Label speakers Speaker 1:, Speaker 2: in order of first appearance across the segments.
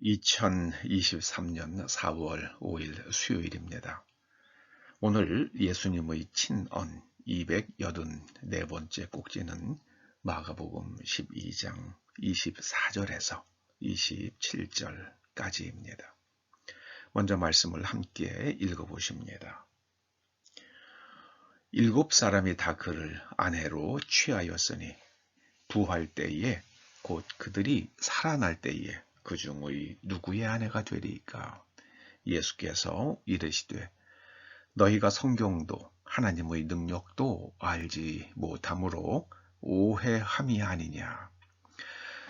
Speaker 1: 2023년 4월 5일 수요일입니다. 오늘 예수님의 친언 284번째 꼭지는 마가복음 12장 24절에서 27절까지입니다. 먼저 말씀을 함께 읽어보십니다. 7사람이 다 그를 아내로 취하였으니 부활 때에 곧 그들이 살아날 때에 그 중의 누구의 아내가 되리까? 예수께서 이르시되 너희가 성경도 하나님의 능력도 알지 못함으로 오해함이 아니냐.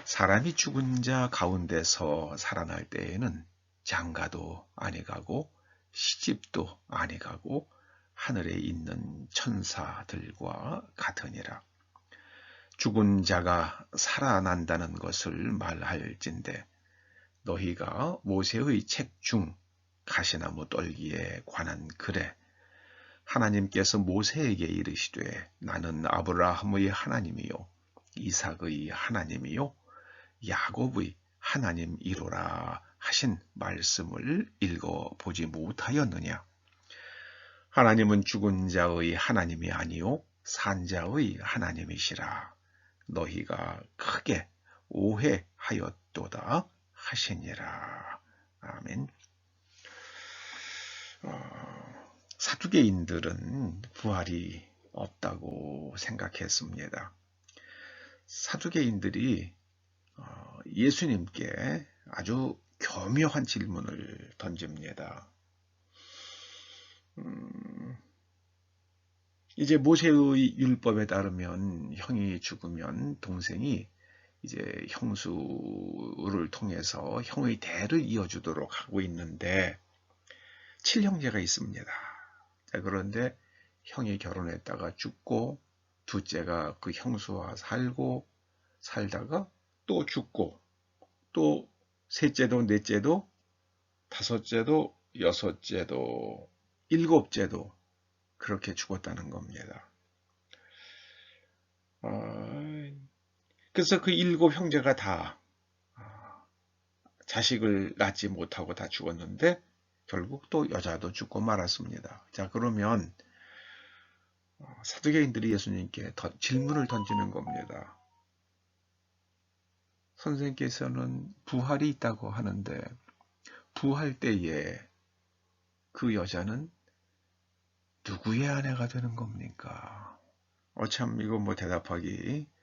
Speaker 1: 사람이 죽은 자 가운데서 살아날 때에는 장가도 아니 가고 시집도 아니 가고 하늘에 있는 천사들과 같으니라. 죽은 자가 살아난다는 것을 말할진대 너희가 모세의 책 중 가시나무 떨기에 관한 글에 하나님께서 모세에게 이르시되 나는 아브라함의 하나님이요 이삭의 하나님이요 야곱의 하나님이로라 하신 말씀을 읽어보지 못하였느냐. 하나님은 죽은 자의 하나님이 아니요 산 자의 하나님이시라. 너희가 크게 오해하였도다 하시니라. 아멘. 사두개인들은 부활이 없다고 생각했습니다. 사두개인들이 예수님께 아주 교묘한 질문을 던집니다. 이제 모세의 율법에 따르면 형이 죽으면 동생이 이제 형수를 통해서 형의 대를 이어주도록 하고 있는데 7형제가 있습니다. 자, 그런데 형이 결혼했다가 죽고 둘째가 그 형수와 살다가 또 죽고 또 셋째도 넷째도 다섯째도 여섯째도 일곱째도 그렇게 죽었다는 겁니다. 그래서 그 7형제가 다 자식을 낳지 못하고 다 죽었는데 결국 또 여자도 죽고 말았습니다. 자, 그러면 사두개인들이 예수님께 질문을 던지는 겁니다. 선생님께서는 부활이 있다고 하는데 부활 때에 그 여자는 누구의 아내가 되는 겁니까? 참 이거 뭐 대답하기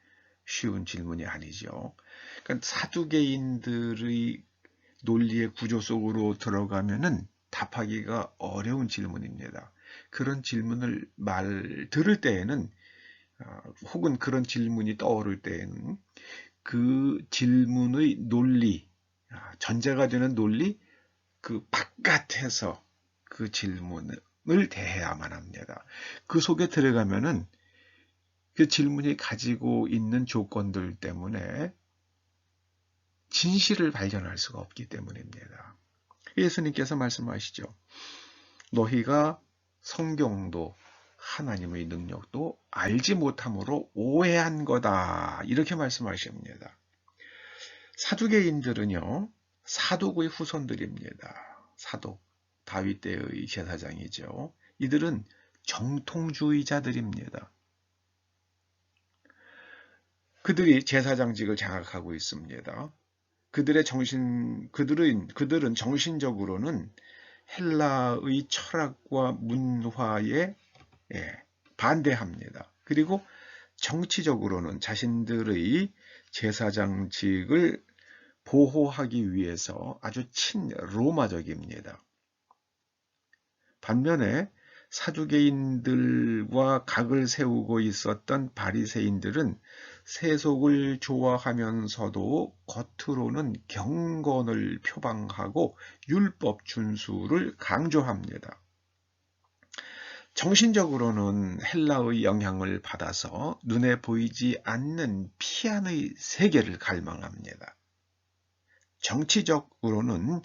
Speaker 1: 쉬운 질문이 아니죠. 그러니까 사두개인들의 논리의 구조 속으로 들어가면은 답하기가 어려운 질문입니다. 그런 질문을 들을 때에는 혹은 그런 질문이 떠오를 때에는 그 질문의 논리, 전제가 되는 논리 그 바깥에서 그 질문을 대해야만 합니다. 그 속에 들어가면은 그 질문이 가지고 있는 조건들 때문에 진실을 발견할 수가 없기 때문입니다. 예수님께서 말씀하시죠. 너희가 성경도 하나님의 능력도 알지 못함으로 오해한 거다. 이렇게 말씀하십니다. 사두개인들은요. 사독의 후손들입니다. 사독, 다윗 때의 제사장이죠. 이들은 정통주의자들입니다. 그들이 제사장직을 장악하고 있습니다. 그들은 정신적으로는 헬라의 철학과 문화에 반대합니다. 그리고 정치적으로는 자신들의 제사장직을 보호하기 위해서 아주 친로마적입니다. 반면에 사두개인들과 각을 세우고 있었던 바리새인들은 세속을 좋아하면서도 겉으로는 경건을 표방하고 율법 준수를 강조합니다. 정신적으로는 헬라의 영향을 받아서 눈에 보이지 않는 피안의 세계를 갈망합니다. 정치적으로는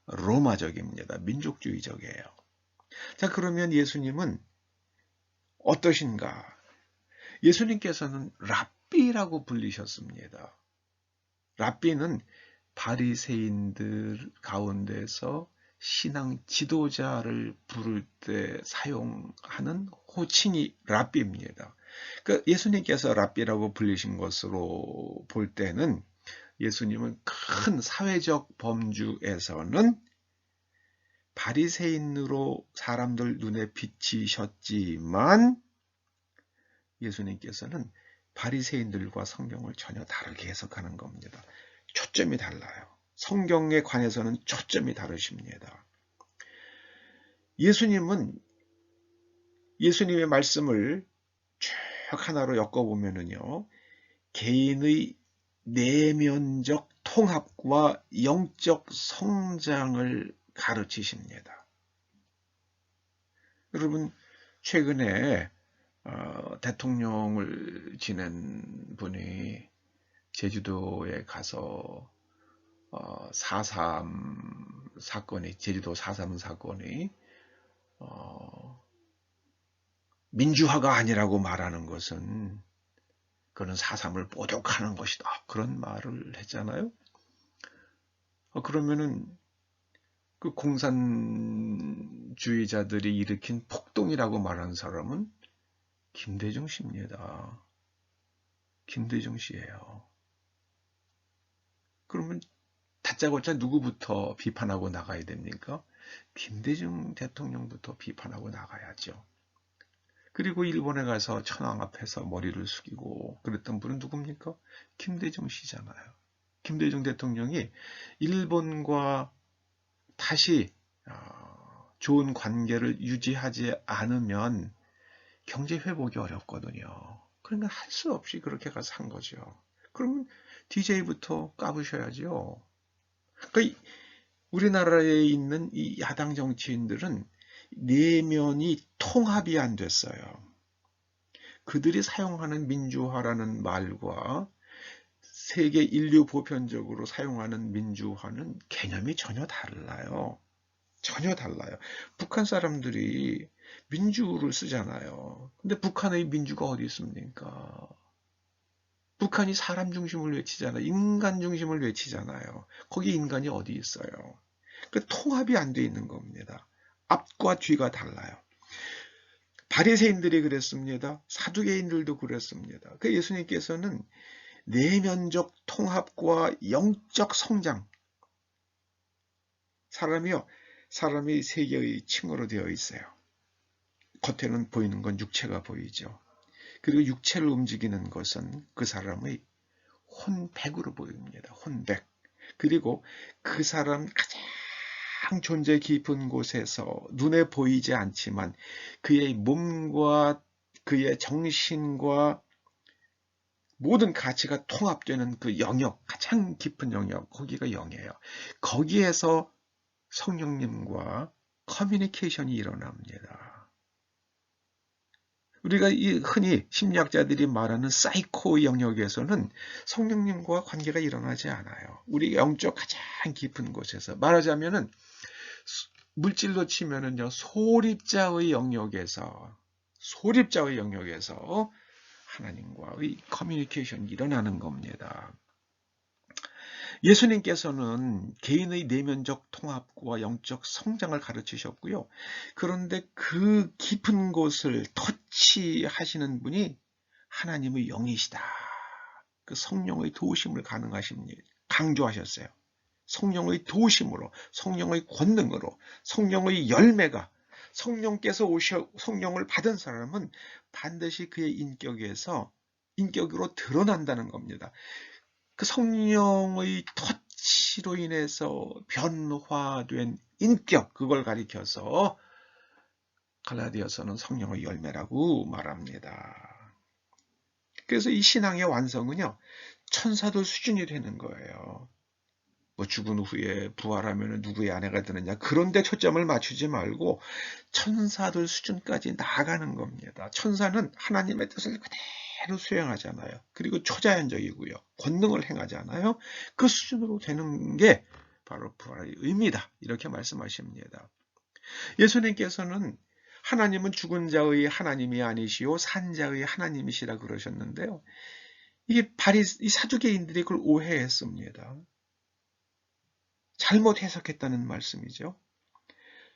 Speaker 1: 반로마적입니다. 민족주의적이에요. 자, 그러면 예수님은 어떠신가? 예수님께서는 랍비라고 불리셨습니다. 랍비는 바리새인들 가운데서 신앙 지도자를 부를 때 사용하는 호칭이 랍비입니다. 그 예수님께서 랍비라고 불리신 것으로 볼 때는 예수님은 큰 사회적 범주에서는 바리새인으로 사람들 눈에 비치셨지만 예수님께서는 바리새인들과 성경을 전혀 다르게 해석하는 겁니다. 초점이 달라요. 성경에 관해서는 초점이 다르십니다. 예수님은 예수님의 말씀을 쭉 하나로 엮어보면요, 개인의 내면적 통합과 영적 성장을 가르치십니다. 여러분, 최근에 대통령을 지낸 분이 제주도에 가서 4.3 사건이, 제주도 4.3 사건이 민주화가 아니라고 말하는 것은 그는 4.3을 모독하는 것이다, 그런 말을 했잖아요. 그러면은 그 공산주의자들이 일으킨 폭동이라고 말하는 사람은 김대중 씨입니다. 김대중 씨예요. 그러면 다짜고짜 누구부터 비판하고 나가야 됩니까? 김대중 대통령부터 비판하고 나가야죠. 그리고 일본에 가서 천황 앞에서 머리를 숙이고 그랬던 분은 누굽니까? 김대중 씨잖아요. 김대중 대통령이 일본과 다시 좋은 관계를 유지하지 않으면 경제 회복이 어렵거든요. 그러면 할 수 없이 그렇게 가서 한 거죠. 그러면 DJ부터 까부셔야죠. 그러니까 우리나라에 있는 이 야당 정치인들은 내면이 통합이 안 됐어요. 그들이 사용하는 민주화라는 말과 세계 인류 보편적으로 사용하는 민주화는 개념이 전혀 달라요. 전혀 달라요. 북한 사람들이 민주를 쓰잖아요. 근데 북한의 민주가 어디 있습니까? 북한이 사람 중심을 외치잖아요. 인간 중심을 외치잖아요. 거기 인간이 어디 있어요? 그 통합이 안 돼 있는 겁니다. 앞과 뒤가 달라요. 바리새인들이 그랬습니다. 사두개인들도 그랬습니다. 그 예수님께서는 내면적 통합과 영적 성장, 사람이 세 개의 층으로 되어 있어요. 겉에는 보이는 건 육체가 보이죠. 그리고 육체를 움직이는 것은 그 사람의 혼백으로 보입니다. 혼백. 그리고 그 사람 가장 존재 깊은 곳에서 눈에 보이지 않지만 그의 몸과 그의 정신과 모든 가치가 통합되는 그 영역, 가장 깊은 영역, 거기가 영이에요. 거기에서 성령님과 커뮤니케이션이 일어납니다. 우리가 흔히 심리학자들이 말하는 사이코 영역에서는 성령님과 관계가 일어나지 않아요. 우리 영적 가장 깊은 곳에서 말하자면은 물질로 치면은요, 소립자의 영역에서 하나님과의 커뮤니케이션이 일어나는 겁니다. 예수님께서는 개인의 내면적 통합과 영적 성장을 가르치셨고요. 그런데 그 깊은 곳을 터치하시는 분이 하나님의 영이시다. 그 성령의 도우심을 강조하셨어요. 성령의 도우심으로, 성령의 권능으로, 성령의 열매가, 성령께서 성령을 받은 사람은 반드시 그의 인격으로 드러난다는 겁니다. 그 성령의 터치로 인해서 변화된 인격, 그걸 가리켜서 갈라디아서는 성령의 열매라고 말합니다. 그래서 이 신앙의 완성은요, 천사들 수준이 되는 거예요. 뭐 죽은 후에 부활하면 누구의 아내가 되느냐, 그런데 초점을 맞추지 말고 천사들 수준까지 나아가는 겁니다. 천사는 하나님의 뜻을 그대로 수행하잖아요. 그리고 초자연적이고요. 권능을 행하잖아요. 그 수준으로 되는 게 바로 부활의 의미다, 이렇게 말씀하십니다. 예수님께서는 하나님은 죽은 자의 하나님이 아니시오 산 자의 하나님이시라 그러셨는데요. 이 사두개인들이 그걸 오해했습니다. 잘못 해석했다는 말씀이죠.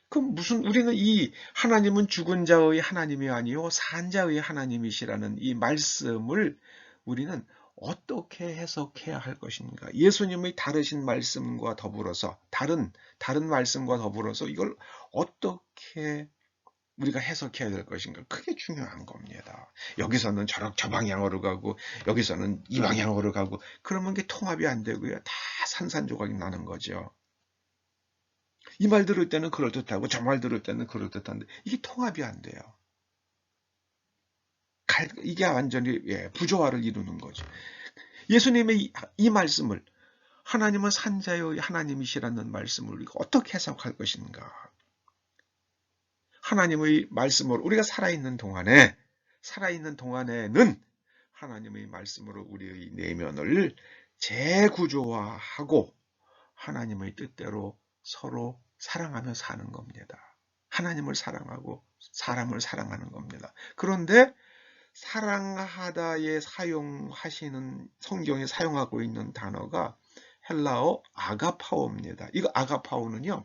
Speaker 1: 그럼 우리는 이 하나님은 죽은 자의 하나님이 아니요 산 자의 하나님이시라는 이 말씀을 우리는 어떻게 해석해야 할 것인가? 예수님의 다르신 말씀과 더불어서 다른 말씀과 더불어서 이걸 어떻게 우리가 해석해야 될 것인가? 그게 중요한 겁니다. 여기서는 저 방향으로 가고 여기서는 이 방향으로 가고 그러면 게 통합이 안 되고요. 다 산산조각이 나는 거죠. 이 말 들을 때는 그럴듯하고 저 말 들을 때는 그럴듯한데 이게 통합이 안 돼요. 이게 완전히 부조화를 이루는 거죠. 예수님의 이 말씀을 하나님은 산자의 하나님이시라는 말씀을 우리가 어떻게 해석할 것인가? 하나님의 말씀으로 우리가 살아있는 동안에는 하나님의 말씀으로 우리의 내면을 재구조화하고 하나님의 뜻대로 서로 사랑하며 사는 겁니다. 하나님을 사랑하고 사람을 사랑하는 겁니다. 그런데 사랑하다에 사용하시는 성경에 사용하고 있는 단어가 헬라어 아가파오입니다. 이거 아가파오는요.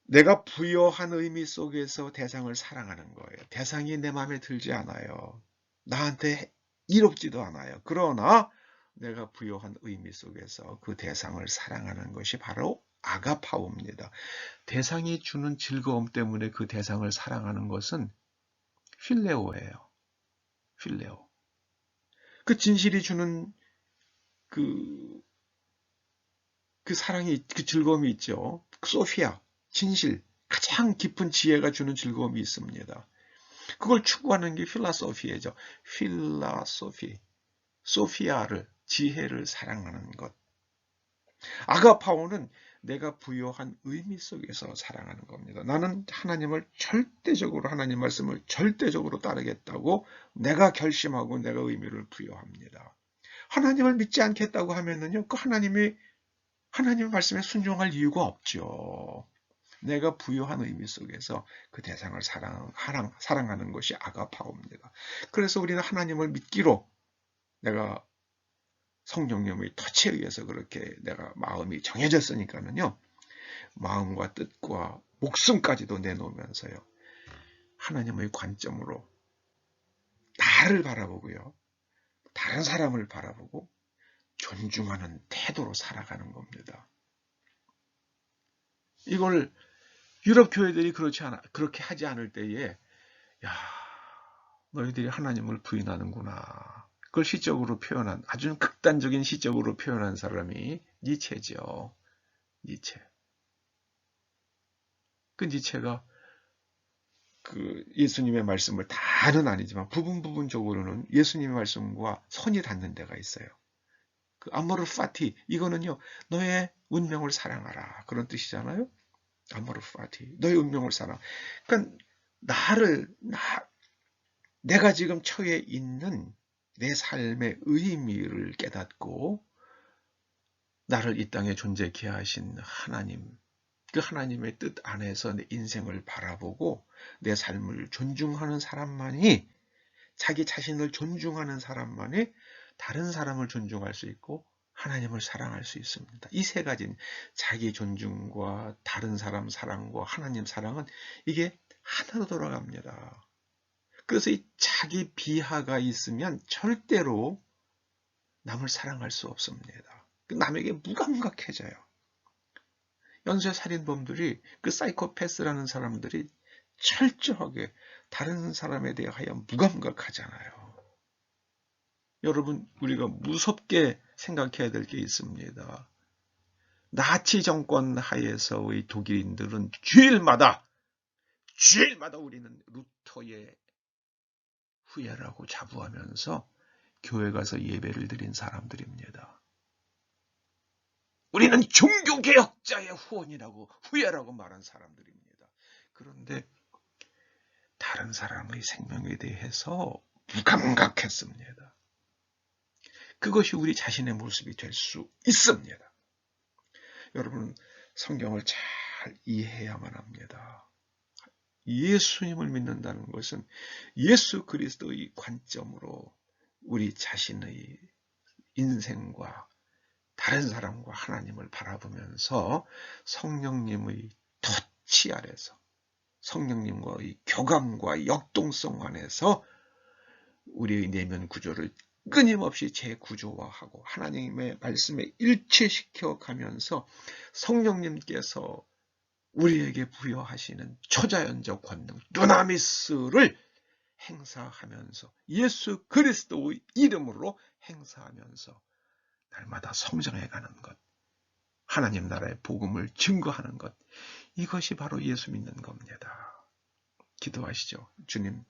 Speaker 1: 내가 부여한 의미 속에서 대상을 사랑하는 거예요. 대상이 내 마음에 들지 않아요. 나한테 이롭지도 않아요. 그러나 내가 부여한 의미 속에서 그 대상을 사랑하는 것이 바로 아가파오입니다. 대상이 주는 즐거움 때문에 그 대상을 사랑하는 것은 필레오예요. 필레오. 그 진실이 주는 그 사랑이, 그 즐거움이 있죠. 소피아, 진실, 가장 깊은 지혜가 주는 즐거움이 있습니다. 그걸 추구하는 게 필라소피예죠. 필라소피, 소피아를, 지혜를 사랑하는 것. 아가파오는 내가 부여한 의미 속에서 사랑하는 겁니다. 나는 하나님 말씀을 절대적으로 따르겠다고 내가 결심하고 내가 의미를 부여합니다. 하나님을 믿지 않겠다고 하면은요, 그 하나님의 말씀에 순종할 이유가 없죠. 내가 부여한 의미 속에서 그 대상을 사랑하는 것이 아가파오입니다. 그래서 우리는 하나님을 믿기로 내가 성령님의 터치에 의해서 그렇게 내가 마음이 정해졌으니까는요. 마음과 뜻과 목숨까지도 내놓으면서요. 하나님의 관점으로 나를 바라보고요. 다른 사람을 바라보고 존중하는 태도로 살아가는 겁니다. 이걸 유럽 교회들이 그렇게 하지 않을 때에 야, 너희들이 하나님을 부인하는구나. 그걸 시적으로 표현한 아주 극단적인 시적으로 표현한 사람이 니체죠. 니체. 그 니체가 그 예수님의 말씀을 다는 아니지만 부분적으로는 예수님의 말씀과 선이 닿는 데가 있어요. 그 아모르 파티 이거는요. 너의 운명을 사랑하라. 그런 뜻이잖아요. 아모르 파티. 너의 운명을 사랑. 그러니까 내가 지금 처해 있는 내 삶의 의미를 깨닫고 나를 이 땅에 존재케 하신 하나님, 그 하나님의 뜻 안에서 내 인생을 바라보고 내 삶을 존중하는 사람만이 자기 자신을 존중하는 사람만이 다른 사람을 존중할 수 있고 하나님을 사랑할 수 있습니다. 이 세 가지는 자기 존중과 다른 사람 사랑과 하나님 사랑은 이게 하나로 돌아갑니다. 그래서 이 자기 비하가 있으면 절대로 남을 사랑할 수 없습니다. 남에게 무감각해져요. 연쇄살인범들이 그 사이코패스라는 사람들이 철저하게 다른 사람에 대하여 무감각하잖아요. 여러분 우리가 무섭게 생각해야 될 게 있습니다. 나치 정권 하에서의 독일인들은 주일마다 우리는 루터의 후예라고 자부하면서 교회 가서 예배를 드린 사람들입니다. 우리는 종교개혁자의 후예라고 말한 사람들입니다. 그런데 다른 사람의 생명에 대해서 무감각했습니다. 그것이 우리 자신의 모습이 될 수 있습니다. 여러분 성경을 잘 이해해야만 합니다. 예수님을 믿는다는 것은 예수 그리스도의 관점으로 우리 자신의 인생과 다른 사람과 하나님을 바라보면서 성령님의 터치 아래서 성령님과의 교감과 역동성 안에서 우리의 내면 구조를 끊임없이 재구조화하고 하나님의 말씀에 일치시켜 가면서 성령님께서 우리에게 부여하시는 초자연적 권능 두나미스를 행사하면서 예수 그리스도의 이름으로 행사하면서 날마다 성장해가는 것, 하나님 나라의 복음을 증거하는 것, 이것이 바로 예수 믿는 겁니다. 기도하시죠. 주님,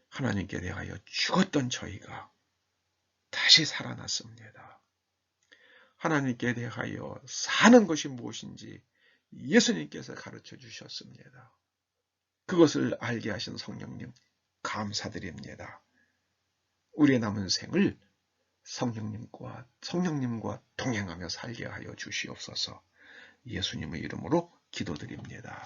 Speaker 1: 하나님께 대하여 죽었던 저희가 다시 살아났습니다. 하나님께 대하여 사는 것이 무엇인지 예수님께서 가르쳐 주셨습니다. 그것을 알게 하신 성령님 감사드립니다. 우리의 남은 생을 성령님과 동행하며 살게 하여 주시옵소서. 예수님의 이름으로 기도드립니다.